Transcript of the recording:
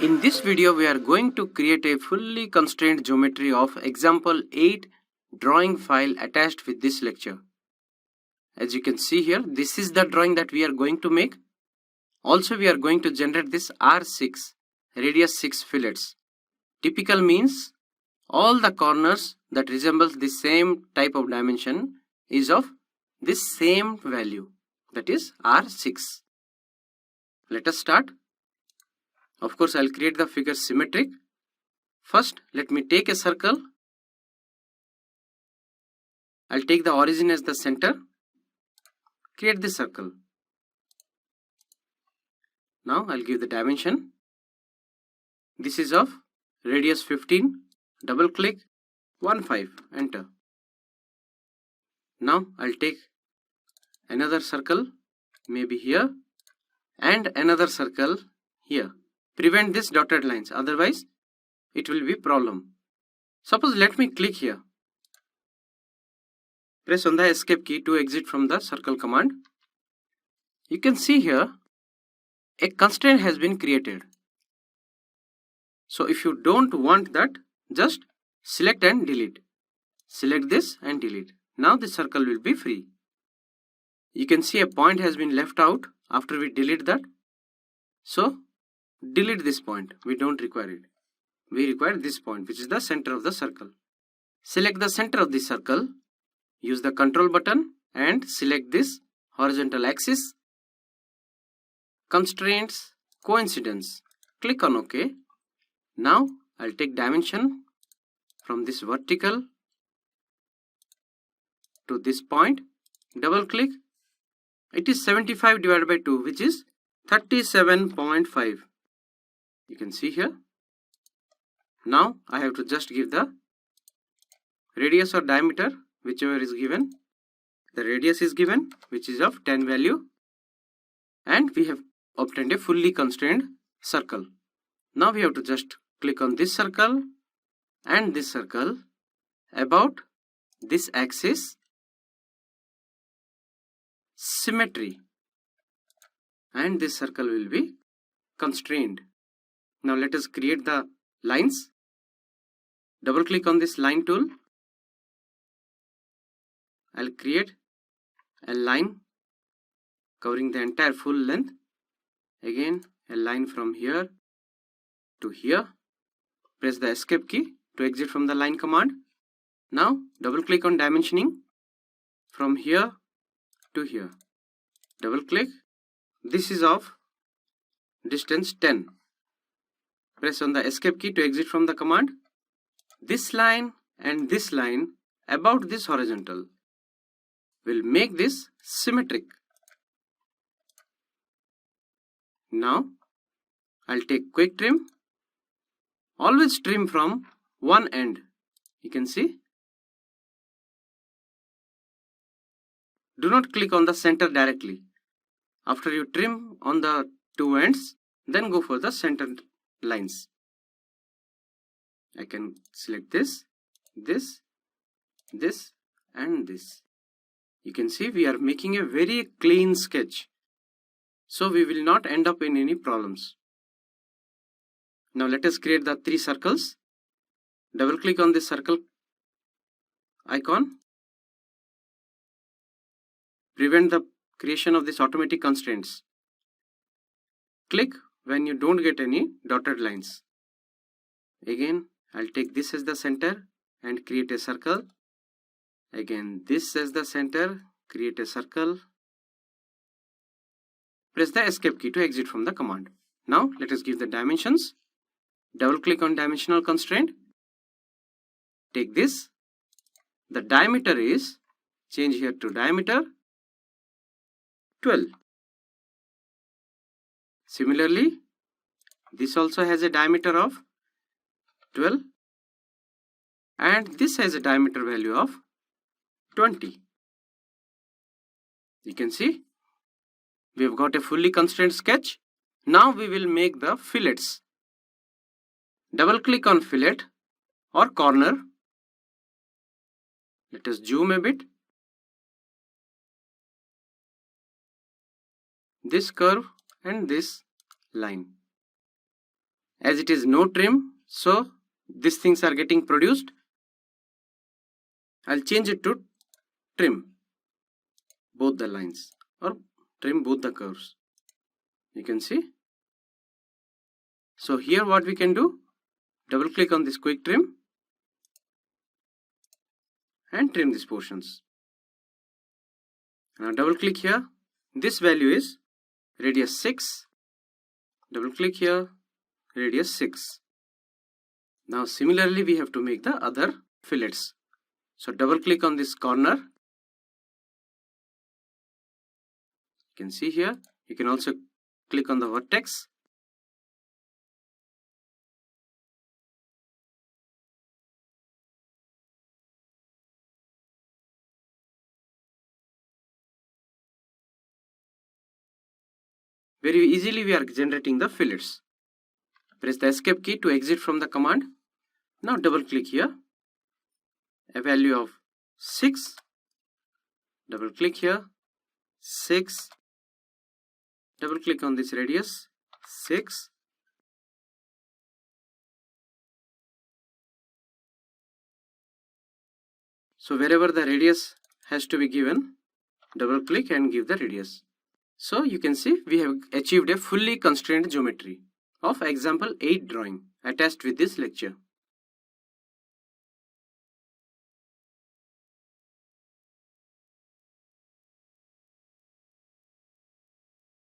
In this video, we are going to create a fully constrained geometry of example 8 drawing file attached with this lecture. As you can see here, this is the drawing that we are going to make. Also, we are going to generate this R6 radius 6 fillets. Typical means all the corners that resembles the same type of dimension is of this same value, that is R6. Let us start. Of course, I'll create the figure symmetric. First, let me take a circle. I'll take the origin as the center. Create the circle. Now, I'll give the dimension. This is of radius 15. Double click, 15, enter. Now, I'll take another circle, maybe here, and another circle here. Prevent this dotted lines, otherwise it will be problem. Suppose let me click here. Press on the escape key to exit from the circle command. You can see here a constraint has been created. So if you don't want that, just select and delete. Select this and delete. Now the circle will be free. You can see a point has been left out after we delete that. So delete this point, we don't require it. We require this point, which is the center of the circle. Select the center of the circle, use the control button and select this horizontal axis. Constraints, coincidence. Click on OK. Now I'll take dimension from this vertical to this point. Double click. It is 75 divided by 2, which is 37.5. You can see here. Now I have to just give the radius or diameter, whichever is given. The radius is given, which is of 10 value, and we have obtained a fully constrained circle. Now we have to just click on this circle and this circle about this axis, symmetry, and this circle will be constrained. Now let us create the lines. Double click on this line tool. I'll create a line covering the entire full length. Again, a line from here to here. Press the escape key to exit from the line command. Now double click on dimensioning from here to here. Double click. This is of distance 10. Press on the escape key to exit from the command. This line and this line about this horizontal will make this symmetric. Now I'll take quick trim. Always trim from one end. You can see. Do not click on the center directly. After you trim on the two ends, then go for the center lines. I can select this, this, this, and this. You can see we are making a very clean sketch. So we will not end up in any problems. Now let us create the 3 circles. Double click on this circle icon. Prevent the creation of this automatic constraints. Click when you don't get any dotted lines. Again, I'll take this as the center and create a circle. Again, this as the center, create a circle. Press the escape key to exit from the command. Now, let us give the dimensions. Double click on dimensional constraint. Take this. The diameter is, change here to diameter, 12. Similarly, this also has a diameter of 12 and this has a diameter value of 20. You can see we have got a fully constrained sketch. Now we will make the fillets. Double click on fillet or corner. Let us zoom a bit. This curve and this line. as it is no trim, so these things are getting produced. I'll change it to trim both the lines or trim both the curves. You can see. So here what we can do, double click on this quick trim and trim these portions. Now double click here, this value is radius 6, double click here, radius 6. Now similarly we have to make the other fillets. So double click on this corner. You can see here, you can also click on the vertex. Very easily we are generating the fillets. Press the escape key to exit from the command. Now double click here, a value of 6, double click here, 6, double click on this radius, 6, so wherever the radius has to be given, double click and give the radius. So you can see we have achieved a fully constrained geometry of example 8 drawing attached with this lecture.